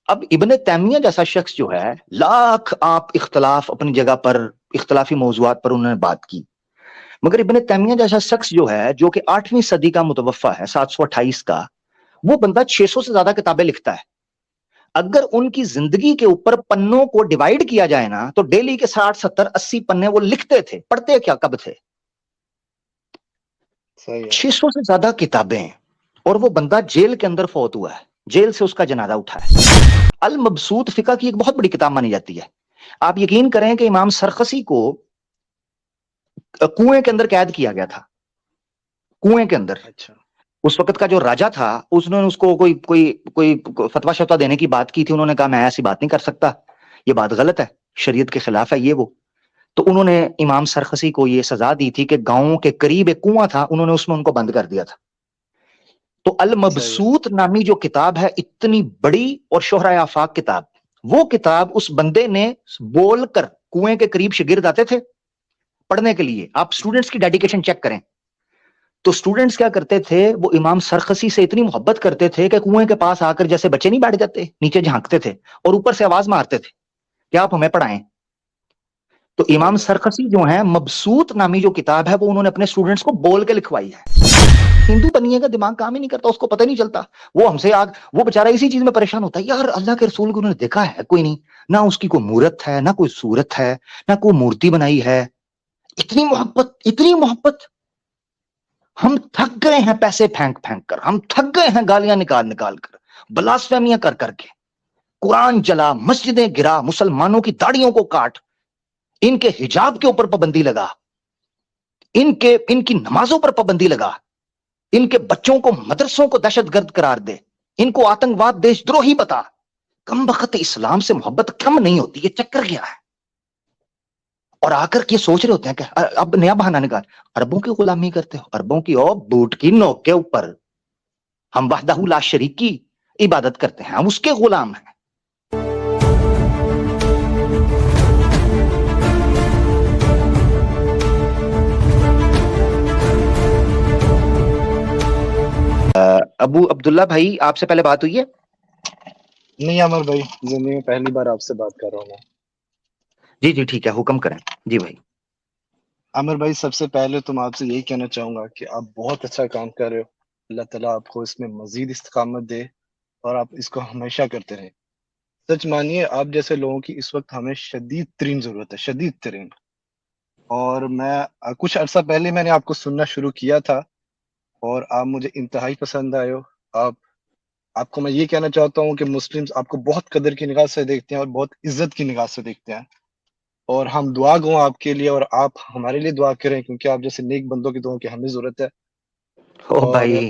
اب ابن تیمیہ جیسا شخص جو ہے، لاکھ آپ اختلاف اپنی جگہ پر اختلافی موضوعات پر انہوں نے بات کی، مگر ابن تیمیہ جیسا شخص جو ہے، جو کہ 8ویں صدی کا متوفا ہے، 728 کا، وہ بندہ 600 سے زیادہ کتابیں لکھتا ہے. اگر ان کی زندگی کے اوپر پنوں کو ڈیوائیڈ کیا جائے نا، تو ڈیلی کے 60 70 80 پنے وہ لکھتے تھے. پڑھتے کیا کب تھے؟ صحیح ہے. 600 سے زیادہ کتابیں. اور وہ بندہ جیل کے اندر فوت ہوا ہے، جیل سے اس کا جنازہ اٹھا ہے. المبسوط فقہ کی ایک بہت بڑی کتاب مانی جاتی ہے. آپ یقین کریں کہ امام سرخسی کو کنویں کے اندر قید کیا گیا تھا، کنویں کے اندر. اچھا. اس وقت کا جو راجا تھا، اس نے اس کو کوئی فتوا شتوا دینے کی بات کی تھی. انہوں نے کہا میں ایسی بات نہیں کر سکتا، یہ بات غلط ہے، شریعت کے خلاف ہے یہ وہ. تو انہوں نے امام سرخسی کو یہ سزا دی تھی کہ گاؤں کے قریب ایک کنواں تھا، انہوں نے اس میں ان کو بند کر دیا تھا. تو صحیح ہے. المبسوط نامی جو کتاب ہے، اتنی بڑی اور شہرہ آفاق کتاب، وہ کتاب اس بندے نے بول کر، کنویں کے قریب شاگرد آتے تھے پڑھنے کے لیے. آپ سٹوڈنٹس کی ڈیڈیکیشن چیک کریں تو سٹوڈنٹس کیا کرتے تھے، وہ امام سرخسی سے اتنی محبت کرتے تھے کہ کنویں کے پاس آ کر جیسے بچے نہیں بیٹھ جاتے، نیچے جھانکتے تھے اور اوپر سے آواز مارتے تھے کہ آپ ہمیں پڑھائیں. تو امام صحیح ہے. سرخسی جو ہیں، مبسوط نامی جو کتاب ہے، وہ انہوں نے اپنے سٹوڈنٹس کو بول کے لکھوائی ہے. ہندو بنیے کا دماغ کام ہی نہیں کرتا، اس کو پتہ نہیں چلتا. وہ ہم سے وہ بیچارہ اسی چیز میں پریشان ہوتا ہے، یار اللہ کے رسول کو انہوں نے دیکھا ہے کوئی نہیں، نہ اس کی کوئی مورت ہے، نہ کوئی صورت ہے، نہ کوئی مورتی بنائی ہے. اتنی محبت، اتنی محبت. ہم تھک گئے ہیں پیسے پھینک پھینک کر، ہم تھک گئے ہیں گالیاں نکال نکال کر، بلاسفیمیاں کر کر کے. قرآن جلا، مسجدیں گرا، مسلمانوں کی داڑیوں کو کاٹ، ان کے حجاب کے اوپر پابندی لگا، ان کی نمازوں پر پابندی لگا، ان کے بچوں کو مدرسوں کو دہشت گرد قرار دے، ان کو آتنکواد دیش دروہی بتا. کم وقت اسلام سے محبت کم نہیں ہوتی، یہ چکر کیا ہے؟ اور آ کر کے سوچ رہے ہوتے ہیں کہ اب نیا بہانہ نکال، عربوں کی غلامی کرتے ہو، عربوں کی او بوٹ کی نوک کے اوپر ہم وحدہ لا شریک کی عبادت کرتے ہیں، ہم اس کے غلام ہیں. ابو عبداللہ بھائی، آپ سے پہلے بات ہوئی ہے؟ نہیں عامر بھائی، زندگی میں پہلی بار آپ سے بات کر رہا ہوں میں. جی جی ٹھیک ہے، حکم کریں. جی بھائی. عامر بھائی، سب سے پہلے تو میں آپ سے یہی کہنا چاہوں گا کہ آپ بہت اچھا کام کر رہے ہو. اللہ تعالیٰ آپ کو اس میں مزید استقامت دے اور آپ اس کو ہمیشہ کرتے رہیں. سچ مانیے، آپ جیسے لوگوں کی اس وقت ہمیں شدید ترین ضرورت ہے، شدید ترین. اور میں کچھ عرصہ پہلے میں نے آپ کو سننا شروع کیا تھا اور آپ مجھے انتہائی پسند آئے ہو. آپ کو میں یہ کہنا چاہتا ہوں کہ مسلمز آپ کو بہت قدر کی نگاہ سے دیکھتے ہیں اور بہت عزت کی نگاہ سے دیکھتے ہیں. اور ہم دعا گو آپ کے لیے، اور آپ ہمارے لیے دعا کریں، کیونکہ آپ جیسے نیک بندوں کی دعاؤں کی ہمیں ضرورت ہے. او اور بھائی،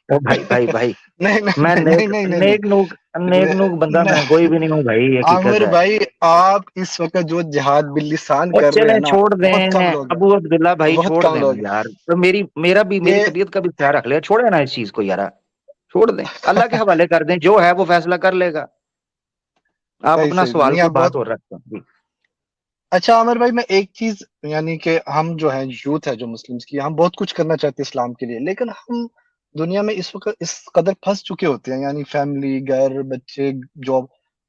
او بھائی بھائی بھائی، نہیں میں نہیں نہیں نیک نہیں نہیں نیک نوک نیک نوک بندہ میں کوئی بھی نہیں ہوں بھائی، حقیقت عامر ہے. بھائی، آپ اس وقت جو جہاد باللسان اور کر رہے چلیں ہیں نا، چھوڑ دیں بہت کم لوگ ہیں، ابو عبداللہ بھائی، بہت چھوڑ کم دیں نا لوگ ہیں. یار. تو میری یہ طبیعت کا بھی خیال رکھ لے، چھوڑے نا اس چیز کو یار، چھوڑ دیں، اللہ کے حوالے کر دیں، جو ہے وہ فیصلہ کر لے گا. آپ صحیح اپنا صحیح، سوال نہیں کوئی آپ بات بہت اور رکھتے ہیں. اچھا. عامر بھائی، میں ایک چیز، یعنی کہ ہم جو ہیں یوتھ ہے جو مسلمس کی، ہم بہت کچھ کرنا چاہتے ہیں اسلام کے لیے، لیکن ہم دنیا میں اس وقت اس قدر پھنس چکے ہوتے ہیں، یعنی فیملی، گھر، بچے، جاب،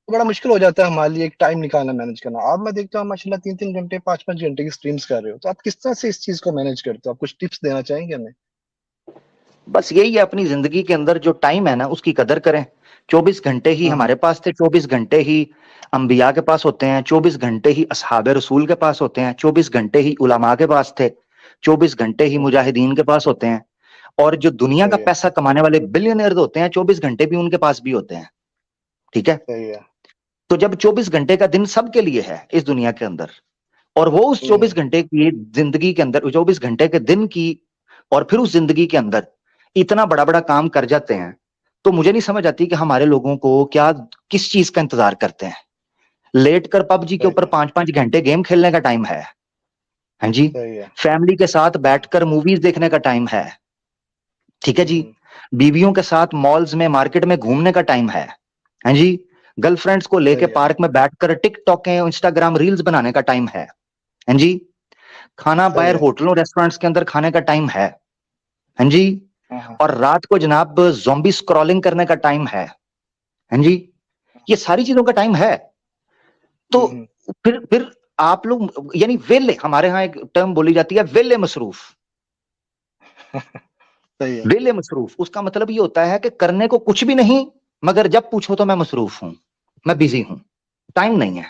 بڑا مشکل ہو جاتا ہے ہمارے لیے ایک ٹائم نکالنا، مینج کرنا. آپ میں دیکھتا ہوں ماشاء اللہ 3 3 گھنٹے 5 5 گھنٹے کی اسٹریمز کر رہے ہو، تو آپ کس طرح سے اس چیز کو مینج کرتے ہو؟ آپ کچھ ٹپس دینا چاہیں گے ہمیں؟ بس یہی ہے، اپنی زندگی کے اندر جو ٹائم ہے نا، اس کی قدر کریں. 24 گھنٹے ہی ہاں ہاں. ہمارے پاس تھے، 24 گھنٹے ہی انبیاء کے پاس ہوتے ہیں، 24 گھنٹے ہی اصحاب رسول کے پاس ہوتے ہیں، 24 گھنٹے ہی علماء کے پاس تھے، 24 گھنٹے ہی ہاں ہاں. مجاہدین کے پاس ہوتے ہیں. اور جو دنیا کا صحیح ہے. پیسہ کمانے والے بلینئرز ہوتے ہیں، 24 گھنٹے بھی ان کے پاس بھی ہوتے ہیں. ٹھیک ہے؟ صحیح ہے. تو جب 24 گھنٹے کا دن سب کے لیے ہے اس دنیا کے اندر، اور وہ اس ہوں 24 گھنٹے کی زندگی کے اندر، 24 گھنٹے کے دن کی، اور پھر اس زندگی کے اندر اتنا بڑا بڑا کام کر جاتے ہیں، تو مجھے نہیں سمجھ آتی کہ ہمارے لوگوں کو کیا، کس چیز کا انتظار کرتے ہیں. لیٹ کر پب جی کے صحیح اوپر ہے. 5 5 گھنٹے گیم کھیلنے کا ٹائم ہے. ہاں جی. صحیح ہے. فیملی کے ساتھ بیٹھ کر موویز دیکھنے کا ٹائم ہے. ٹھیک ہے جی. ہوں. بیویوں کے ساتھ مالز میں، مارکیٹ میں گھومنے کا ٹائم ہے. ہاں جی. گرل فرینڈز کو لے کے صحیح ہے. پارک میں بیٹھ کر ٹک ٹاک انسٹاگرام ریلز بنانے کا ٹائم ہے. ہاں جی. کھانا صحیح باہر ہے. ہوٹلوں ریسٹورینٹس کے اندر کھانے کا ٹائم ہے. ہاں جی. ہاں ہاں. اور رات کو جناب زومبی سکرولنگ کرنے کا ٹائم ہے. ہاں جی. یہ ساری چیزوں کا ٹائم ہے. تو پھر آپ لوگ یعنی ویلے, ہمارے ہاں ایک ٹرم بولی جاتی ہے ویلے مصروف. صحیح ہے. ویلے مصروف اس کا مطلب یہ ہوتا ہے کہ کرنے کو کچھ بھی نہیں, مگر جب پوچھو تو میں مصروف ہوں, میں بزی ہوں, ٹائم نہیں ہے.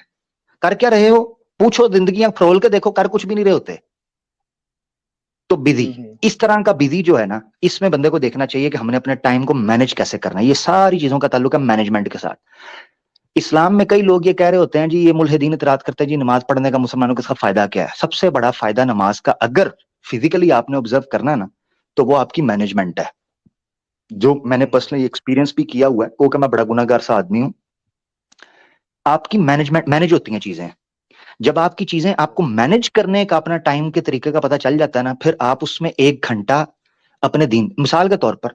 کر کیا رہے ہو پوچھو, زندگیاں فرول کے دیکھو, کر کچھ بھی نہیں رہے ہوتے. تو بزی, اس طرح کا بزی جو ہے نا, اس میں بندے کو دیکھنا چاہیے کہ ہم نے اپنے ٹائم کو مینج کیسے کرنا ہے. یہ ساری چیزوں کا تعلق ہے مینجمنٹ کے ساتھ. اسلام میں کئی لوگ یہ کہہ رہے ہوتے ہیں جی یہ ملحدین اعتراض کرتے ہیں جی نماز پڑھنے کا مسلمانوں کے ساتھ فائدہ کیا ہے. سب سے بڑا فائدہ نماز کا اگر فزیکلی آپ نے آبزرو کرنا ہے نا, تو وہ آپ کی مینجمنٹ ہے, جو میں نے پرسنلی ایکسپیرینس بھی کیا ہوا ہے, کیونکہ میں بڑا گناہ گار سا آدمی ہوں. آپ کی مینجمنٹ مینج ہوتی ہیں چیزیں. جب آپ کی چیزیں آپ کو مینج کرنے کا اپنا ٹائم کے طریقے کا پتہ چل جاتا ہے نا, پھر آپ اس میں 1 گھنٹہ اپنے دین, مثال کے طور پر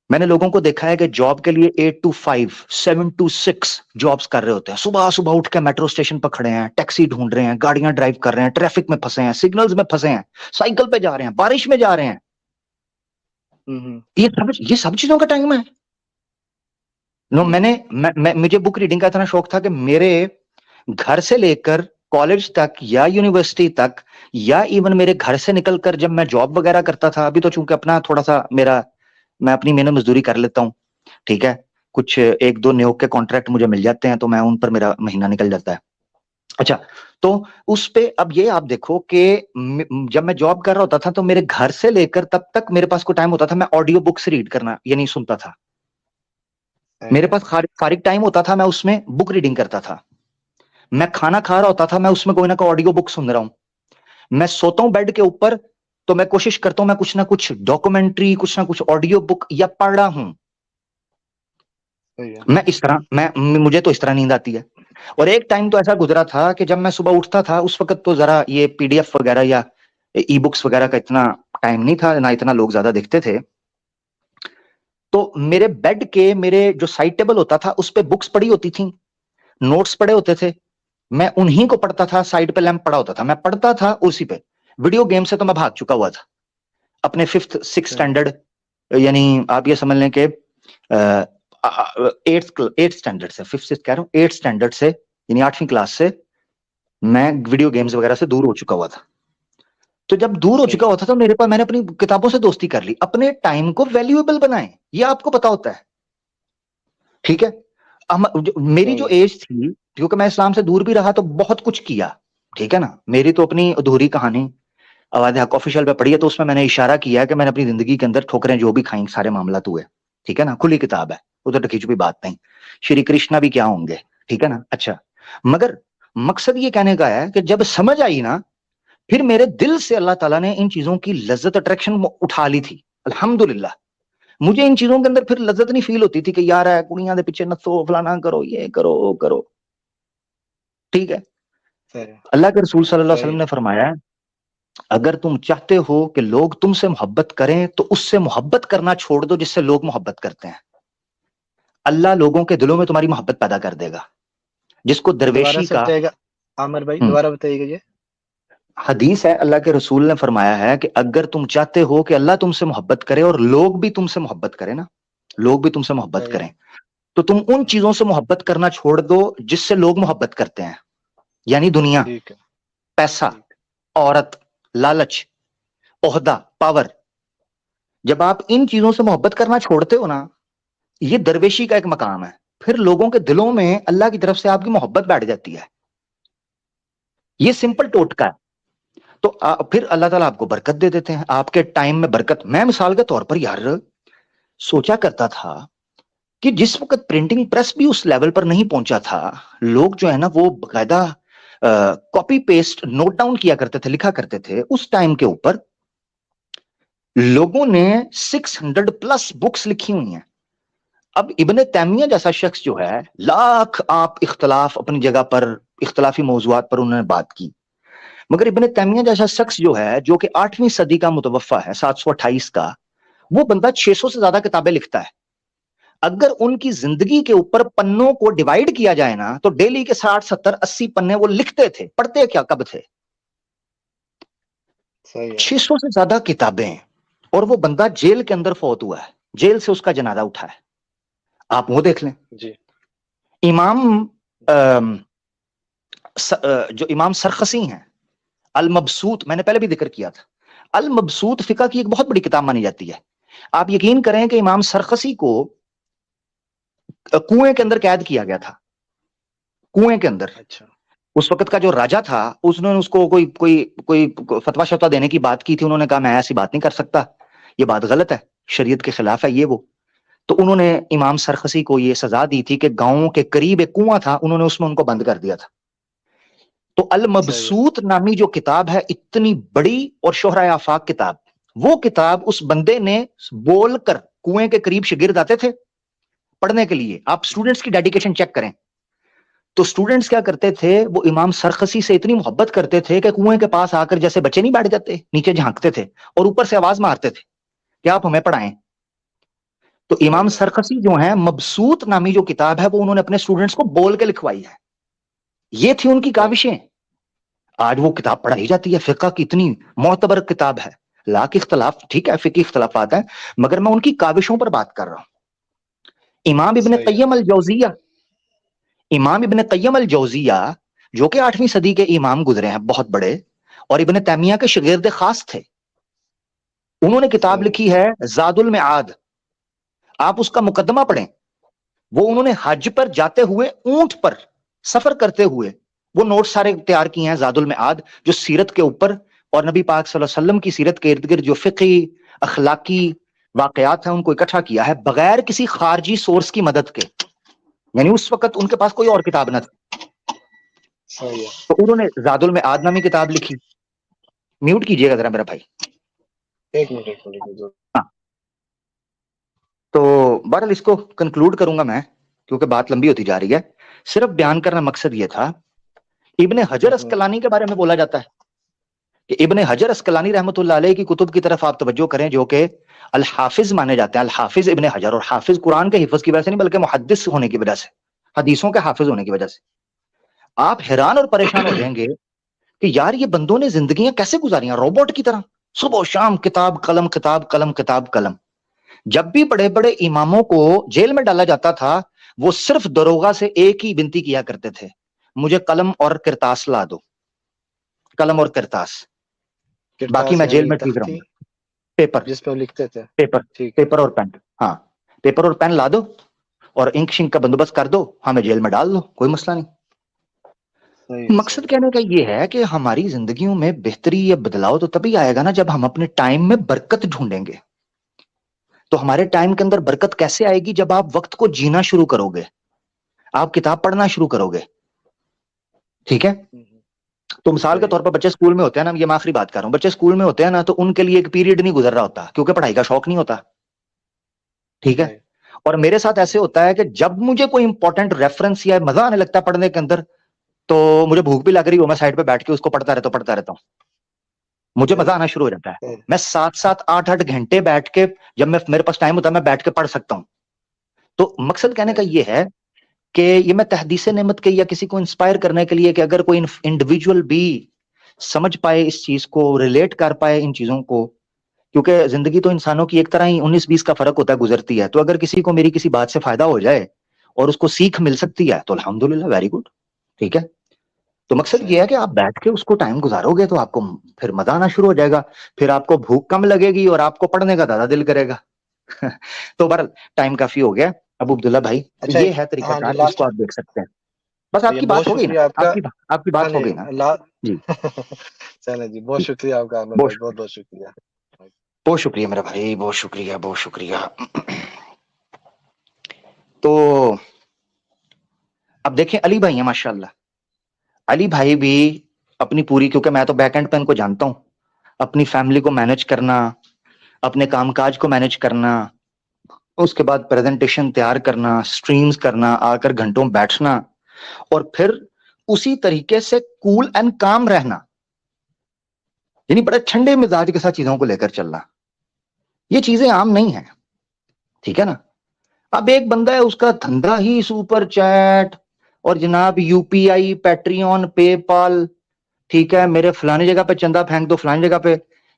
میں نے لوگوں کو دیکھا ہے کہ جاب کے لیے 8 to 5 7 to 6 جابس کر رہے ہوتے ہیں. صبح صبح اٹھ کے میٹرو اسٹیشن پر کھڑے ہیں, ٹیکسی ڈھونڈ رہے ہیں, گاڑیاں ڈرائیو کر رہے ہیں, ٹریفک میں پھنسے ہیں, سگنلز میں پھنسے ہیں, سائیکل پہ جا رہے ہیں, بارش میں جا رہے ہیں. یہ سب چیزوں کا ٹائم ہے. مجھے بک ریڈنگ کا اتنا شوق تھا کہ میرے گھر سے لے کر کالج تک یا یونیورسٹی تک, یا ایون میرے گھر سے نکل کر جب میں جاب وغیرہ کرتا تھا, ابھی تو چونکہ اپنا تھوڑا سا میں اپنی محنت مزدوری کر لیتا ہوں, ٹھیک ہے, کچھ 1-2 نیوک کے کانٹریکٹ مجھے مل جاتے ہیں, تو میں ان پر میرا مہینہ نکل جاتا ہے. اچھا, تو اس پہ اب یہ آپ دیکھو کہ جب میں جاب کر رہا ہوتا تھا تو میرے گھر سے لے کر تب تک میرے پاس کوئی ٹائم ہوتا تھا میں آڈیو بکس ریڈ کرنا یعنی سنتا تھا. میرے پاس فارغ ٹائم ہوتا تھا, میں اس میں بک ریڈنگ کرتا تھا. میں کھانا کھا رہا ہوتا تھا, میں اس میں کوئی نہ کوئی آڈیو بک سن رہا ہوں. میں سوتا ہوں بیڈ کے اوپر, تو میں کوشش کرتا ہوں میں کچھ نہ کچھ ڈاکومنٹری, کچھ نہ کچھ آڈیو بک یا پڑھ رہا ہوں. میں اس طرح مجھے تو اس طرح نیند آتی ہے. اور ایک ٹائم تو ایسا گزرا تھا کہ جب میں صبح اٹھتا تھا, اس وقت تو ذرا یہ PDF وغیرہ یا ای بکس وغیرہ کا اتنا ٹائم نہیں تھا, نہ اتنا لوگ زیادہ دیکھتے تھے. تو میرے بیڈ کے میرے جو سائڈ ٹیبل ہوتا تھا اس پہ بکس پڑی ہوتی تھیں, نوٹس پڑے ہوتے تھے, میں انہی کو پڑھتا تھا. سائڈ پہ لیمپ پڑا ہوتا تھا, میں پڑھتا تھا اسی پہ. ویڈیو گیم سے تو میں بھاگ چکا ہوا تھا اپنے 5th 6th اسٹینڈرڈ, یعنی آپ یہ سمجھ لیں کہ 8th اسٹینڈرڈ سے, 5th 6th کہہ رہا ہوں, 8th اسٹینڈرڈ سے یعنی 8ویں کلاس سے میں ویڈیو گیمز وغیرہ سے دور ہو چکا ہوا تھا. تو جب دور ہو چکا ہوتا تھا میرے پاس, میں نے اپنی کتابوں سے دوستی کر لی. اپنے ٹائم کو ویلیویبل بنائیں, یہ آپ کو پتا ہوتا ہے, ٹھیک ہے. میری جو ایج تھی, کیونکہ میں اسلام سے دور بھی رہا تو بہت کچھ کیا, ٹھیک ہے نا. میری تو اپنی ادھوری کہانی آواز حق آفیشیل پہ پڑھی ہے, تو اس میں نے اشارہ کیا ہے کہ میں نے اپنی زندگی کے اندر ٹھوکریں جو بھی کھائیں سارے معاملات ہوئے, ٹھیک ہے نا. کھلی کتاب ہے, ادھر کھینچ بھی بات نہیں. شری کرشنا بھی کیا ہوں گے, ٹھیک ہے نا. اچھا, مگر مقصد یہ کہنے کا ہے کہ جب سمجھ آئی نا, پھر میرے دل سے اللہ تعالیٰ نے ان چیزوں کی لذت اٹریکشن اٹھا لی تھی. الحمدللہ مجھے ان چیزوں کے اندر پھر لذت نہیں فیل ہوتی تھی کہ یار ہے کڑیاں دے پیچھے نسو, فلانا کرو, یہ کرو, وہ کرو, ٹھیک ہے. اللہ کے رسول صلی اللہ علیہ وسلم نے فرمایا, اگر تم چاہتے ہو کہ لوگ تم سے محبت کریں تو اس سے محبت کرنا چھوڑ دو جس سے لوگ محبت کرتے ہیں. اللہ لوگوں کے دلوں میں تمہاری محبت پیدا کر دے گا. جس کو دوبارہ درویشی سے کا بتائیے گا عامر بھائی, دوبارہ بتائیے گا. یہ حدیث ہے, اللہ کے رسول نے فرمایا ہے کہ اگر تم چاہتے ہو کہ اللہ تم سے محبت کرے اور لوگ بھی تم سے محبت کریں نا, لوگ بھی تم سے محبت کریں, تو تم ان چیزوں سے محبت کرنا چھوڑ دو جس سے لوگ محبت کرتے ہیں. یعنی دنیا, پیسہ, عورت, لالچ, عہدہ, پاور. جب آپ ان چیزوں سے محبت کرنا چھوڑتے ہو نا, یہ درویشی کا ایک مقام ہے, پھر لوگوں کے دلوں میں اللہ کی طرف سے آپ کی محبت بیٹھ جاتی ہے. یہ سمپل ٹوٹکا ہے. تو پھر اللہ تعالیٰ آپ کو برکت دے دیتے ہیں, آپ کے ٹائم میں برکت. میں مثال کے طور پر یار سوچا کرتا تھا کہ جس وقت پرنٹنگ پریس بھی اس لیول پر نہیں پہنچا تھا, لوگ جو ہے نا وہ باقاعدہ کاپی پیسٹ نوٹ ڈاؤن کیا کرتے تھے, لکھا کرتے تھے. اس ٹائم کے اوپر لوگوں نے 600+ بکس لکھی ہوئی ہیں. اب ابن تیمیہ جیسا شخص جو ہے, لاکھ آپ اختلاف اپنی جگہ پر اختلافی موضوعات پر انہوں نے بات کی, مگر ابن تیمیہ جیسا شخص جو ہے جو کہ 8ویں صدی کا متوفا ہے, 728 کا, وہ بندہ 600 سے زیادہ کتابیں لکھتا ہے. اگر ان کی زندگی کے اوپر پنوں کو ڈیوائیڈ کیا جائے نا, تو ڈیلی کے 60 70 80 پنے وہ لکھتے تھے. پڑھتے کیا کب تھے؟ 600 سے زیادہ کتابیں. اور وہ بندہ جیل کے اندر فوت ہوا ہے, جیل سے اس کا جنازہ اٹھا ہے. آپ وہ دیکھ لیں. جی امام جو امام سرخسی ہیں، المبسوط، میں نے پہلے بھی ذکر کیا تھا، المبسوط فقہ کی ایک بہت بڑی کتاب مانی جاتی ہے. آپ یقین کریں کہ امام سرخسی کو کنویں کے اندر قید کیا گیا تھا، کنویں کے اندر. اچھا اس وقت کا جو راجا تھا اس نے اس کو کوئی فتوا شتوا دینے کی بات کی تھی. انہوں نے کہا میں ایسی بات نہیں کر سکتا، یہ بات غلط ہے، شریعت کے خلاف ہے یہ وہ. تو انہوں نے امام سرخسی کو یہ سزا دی تھی کہ گاؤں کے قریب ایک کنواں تھا، انہوں نے اس میں ان کو بند کر دیا تھا. تو صحیح ہے. المبسوط نامی جو کتاب ہے، اتنی بڑی اور شہرہ آفاق کتاب، وہ کتاب اس بندے نے بول کر، کنویں کے قریب شاگرد آتے تھے پڑھنے کے لیے. آپ سٹوڈنٹس کی ڈیڈیکیشن چیک کریں تو سٹوڈنٹس کیا کرتے تھے، وہ امام سرخسی سے اتنی محبت کرتے تھے کہ کنویں کے پاس آ کر جیسے بچے نہیں بیٹھ جاتے، نیچے جھانکتے تھے اور اوپر سے آواز مارتے تھے کہ آپ ہمیں پڑھائیں. تو امام صحیح ہے. سرخسی جو ہیں، مبسوط نامی جو کتاب ہے وہ انہوں نے اپنے سٹوڈنٹس کو بول کے لکھوائی ہے. یہ تھی ان کی صحیح. کاوشیں. آج وہ کتاب پڑھائی جاتی ہے، فقہ کی اتنی معتبر کتاب ہے. لاکھ اختلاف ٹھیک ہے، فقہی اختلافات ہیں، مگر میں ان کی کاوشوں پر بات کر رہا ہوں. امام ابن صحیح ہے. قیم الجوزیہ، امام ابن قیم الجوزیہ جو کہ 8ویں صدی کے امام گزرے ہیں بہت بڑے، اور ابن تیمیہ کے شاگرد خاص تھے. انہوں نے کتاب صحیح. لکھی ہے زاد المعاد. آپ اس کا مقدمہ پڑھیں. وہ انہوں نے حج پر جاتے ہوئے، اونٹ پر سفر کرتے ہوئے وہ نوٹ سارے تیار کیے ہیں زاد المعاد، جو سیرت کے اوپر اور نبی پاک صلی اللہ علیہ وسلم کی سیرت کے ارد گرد جو فقہی اخلاقی واقعات ہیں ان کو اکٹھا کیا ہے بغیر کسی خارجی سورس کی مدد کے. یعنی اس وقت ان کے پاس کوئی اور کتاب نہ تھی، صحیح ہے. تو انہوں نے زاد المعاد نامی کتاب لکھی. میوٹ کیجئے گا ذرا میرا بھائی. ایک منٹ. ہاں، تو بہرحال اس کو کنکلوڈ کروں گا میں کیونکہ بات لمبی ہوتی جا رہی ہے. صرف بیان کرنا مقصد یہ تھا. ابن حجر اسقلانی کے بارے میں بولا جاتا ہے کہ ابن حجر اسقلانی رحمۃ اللہ علیہ کی کتب کی طرف آپ توجہ کریں، جو کہ الحافظ مانے جاتے ہیں. الحافظ ابن حجر، اور حافظ قرآن کے حفظ کی وجہ سے نہیں بلکہ محدث ہونے کی وجہ سے، حدیثوں کے حافظ ہونے کی وجہ سے. آپ حیران اور پریشان ہو جائیں گے کہ یار یہ بندوں نے زندگیاں کیسے گزاری ہیں روبوٹ کی طرح، صبح و شام کتاب قلم کتاب قلم کتاب قلم. جب بھی بڑے بڑے اماموں کو جیل میں ڈالا جاتا تھا، وہ صرف دروغہ سے ایک ہی بنتی کیا کرتے تھے، مجھے قلم اور کرتاس لا دو، قلم اور کرتاس، باقی کرتاس میں جیل یعنی میں ٹھیک رہوں تختی گا. پیپر، جس پہ وہ لکھتے تھے. پیپر، ٹھیک ہے. پیپر اور پین. ہاں، پیپر اور پین لا دو اور انک شنک کا بندوبست کر دو، ہمیں جیل میں ڈال دو، کوئی مسئلہ نہیں. صحیح ہے. مقصد کہنے کا یہ ہے کہ ہماری زندگیوں میں بہتری یا بدلاؤ تو تبھی آئے گا نا جب ہم اپنے ٹائم میں برکت ڈھونڈیں گے. تو ہمارے ٹائم کے اندر برکت کیسے آئے گی؟ جب آپ وقت کو جینا شروع کرو گے، آپ کتاب پڑھنا شروع کرو گے. ٹھیک ہے؟ تو مثال کے صحیح. طور پر بچے اسکول میں ہوتے ہیں نا، یہ میں آخری بات کر رہا ہوں، بچے اسکول میں ہوتے ہیں نا تو ان کے لیے ایک پیریڈ نہیں گزر رہا ہوتا کیونکہ پڑھائی کا شوق نہیں ہوتا. ٹھیک ہے؟ صحیح. اور میرے ساتھ ایسے ہوتا ہے کہ جب مجھے کوئی امپورٹنٹ ریفرنس یا مزہ آنے لگتا ہے پڑھنے کے اندر، تو مجھے بھوک بھی لگ رہی ہو، میں سائڈ پہ بیٹھ کے اس کو پڑھتا رہتا ہوں، مجھے مزہ صحیح. آنا شروع ہو جاتا ہے. صحیح. میں 7-8 گھنٹے بیٹھ کے، جب میرے پاس ٹائم ہوتا ہے میں بیٹھ کے پڑھ سکتا ہوں. تو مقصد کہنے کا صحیح. یہ ہے کہ یہ میں تحدیث نعمت کے یا کسی کو انسپائر کرنے کے لیے کہ اگر کوئی انڈیویجول بھی سمجھ پائے اس چیز کو، ریلیٹ کر پائے ان چیزوں کو، کیونکہ زندگی تو انسانوں کی ایک طرح ہی 19-20 کا فرق ہوتا ہے، گزرتی ہے. تو اگر کسی کو میری کسی بات سے فائدہ ہو جائے اور اس کو سیکھ مل سکتی ہے تو الحمدللہ، ویری گڈ. ٹھیک ہے؟ تو مقصد یہ صحیح. ہے کہ آپ بیٹھ کے اس کو ٹائم گزارو گے تو آپ کو پھر مزہ آنا شروع ہو جائے گا، پھر آپ کو بھوک کم لگے گی اور آپ کو پڑھنے کا زیادہ دل کرے گا. تو بہرحال ٹائم کافی ہو گیا. ابو عبداللہ بھائی، اچھا. یہ ہے طریقہ ہاں جی، کار، اس لاسٹ. کو آپ دیکھ سکتے ہیں. بس آپ یہ کی بہت بات ہو گئی نا، شکریہ آپ کا. آپ کی ہاں بات ہو جی. گئی نا. جی، چلیں جی، بہت شکریہ آپ کا عامر بہت بھائی، شکریہ، بہت بہت شکریہ. بہت شکریہ میرا بھائی، بہت شکریہ، بہت شکریہ. تو اب دیکھیں علی بھائی ہیں ماشاءاللہ. علی بھائی بھی اپنی پوری، کیونکہ میں تو بیک اینڈ پہ ان کو جانتا ہوں، اپنی فیملی کو مینج کرنا، اپنے کام کاج کو مینج کرنا، اس کے بعد پریزنٹیشن تیار کرنا، سٹریمز کرنا، آ کر گھنٹوں بیٹھنا، اور پھر اسی طریقے سے کول اینڈ کام رہنا، یعنی بڑے ٹھنڈے مزاج کے ساتھ چیزوں کو لے کر چلنا. یہ چیزیں عام نہیں ہیں. ٹھیک ہے نا؟ اب ایک بندہ ہے، اس کا دھندا ہی سپر چیٹ اور جناب یو پی آئی، پیٹریون، پے پال، ٹھیک ہے، میرے فلانی جگہ پہ چندہ پھینک دو، فلانی جگہ پہ.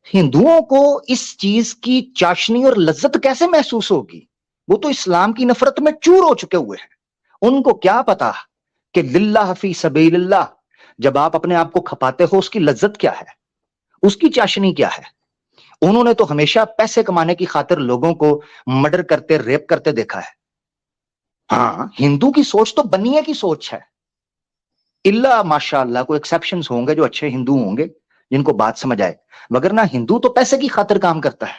ہندوؤں کو اس چیز کی چاشنی اور لذت کیسے محسوس ہوگی؟ وہ تو اسلام کی نفرت میں چور ہو چکے ہوئے ہیں. ان کو کیا پتا کہ للہ فی سبیل اللہ جب آپ اپنے آپ کو کھپاتے ہو اس کی لذت کیا ہے، اس کی چاشنی کیا ہے۔ انہوں نے تو ہمیشہ پیسے کمانے کی خاطر لوگوں کو مرڈر کرتے، ریپ کرتے دیکھا ہے۔ ہاں، ہندو کی سوچ تو بنیے کی سوچ ہے، اللہ ماشاء اللہ کوئی ایکسیپشنز ہوں گے جو اچھے ہندو ہوں گے جن کو بات سمجھ آئے، مگر نہ ہندو تو پیسے کی خاطر کام کرتا ہے۔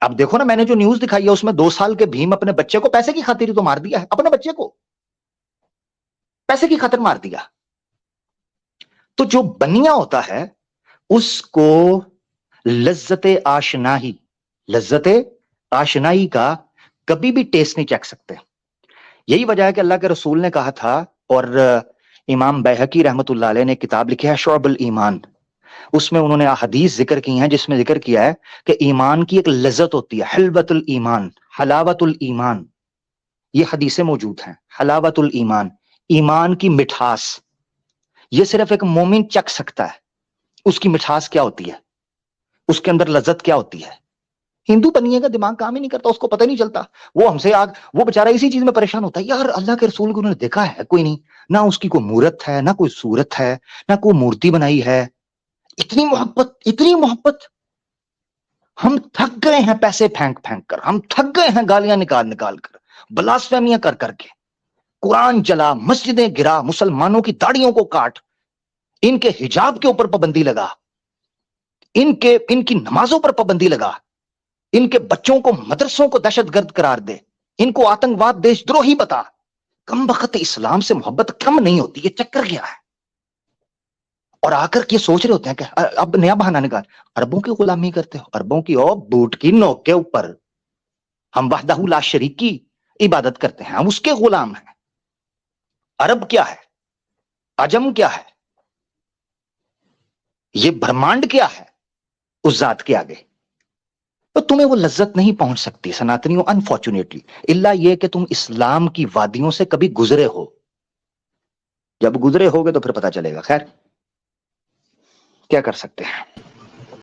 اب دیکھو نا، میں نے جو نیوز دکھائی ہے اس میں 2 سال کے بھیم اپنے بچے کو پیسے کی خاطر ہی تو مار دیا ہے، اپنے بچے کو پیسے کی خاطر مار دیا۔ تو جو بنیا ہوتا ہے اس کو لذت آشنائی، لذت آشنائی کا کبھی بھی ٹیسٹ نہیں چکھ سکتے۔ یہی وجہ ہے کہ اللہ کے رسول نے کہا تھا، اور امام بیہقی رحمت اللہ علیہ نے کتاب لکھی ہے شعب الایمان، اس میں انہوں نے احادیث ذکر کی ہیں جس میں ذکر کیا ہے کہ ایمان کی ایک لذت ہوتی ہے، حلوت الایمان، حلاوت الایمان، یہ حدیثیں موجود ہیں۔ حلاوت الایمان، ایمان کی مٹھاس، یہ صرف ایک مومن چکھ سکتا ہے۔ اس کی مٹھاس کیا ہوتی ہے، اس کے اندر لذت کیا ہوتی ہے۔ ہندو بنیے کا دماغ کام ہی نہیں کرتا، اس کو پتہ نہیں چلتا، وہ ہم سے وہ بےچارہ اسی چیز میں پریشان ہوتا ہے، یار اللہ کے رسول کو انہوں نے دیکھا ہے کوئی نہیں، نہ اس کی کوئی مورت ہے، نہ کوئی صورت ہے، نہ کوئی مورتی بنائی ہے، اتنی محبت، اتنی محبت۔ ہم تھک گئے ہیں پیسے پھینک پھینک کر، ہم تھک گئے ہیں گالیاں نکال نکال کر، بلاسفیمیاں کر کر کے، قرآن جلا، مسجدیں گرا، مسلمانوں کی داڑیوں کو کاٹ، ان کے حجاب کے اوپر پابندی لگا، ان کی نمازوں پر پابندی لگا، ان کے بچوں کو مدرسوں کو دہشت گرد قرار دے، ان کو آتنکواد دیش دروہی بتا۔ کم وقت اسلام سے محبت کم نہیں ہوتی، یہ چکر کیا ہے؟ اور آ کر یہ سوچ رہے ہوتے ہیں کہ اب نیا بہانہ نکال، عربوں کی غلامی کرتے ہو، عربوں کی بوٹ کی نوک کے اوپر ہم وحدہ لا شریک کی عبادت کرتے ہیں، ہم اس کے غلام ہیں۔ عرب کیا ہے، عجم کیا ہے، یہ برہمانڈ کیا ہے اس ذات کے آگے؟ تو تمہیں وہ لذت نہیں پہنچ سکتی سناتنیوں، انفارچونیٹلی، الا یہ کہ تم اسلام کی وادیوں سے کبھی گزرے ہو۔ جب گزرے ہوگے تو پھر پتا چلے گا۔ خیر، کیا کر سکتے ہیں۔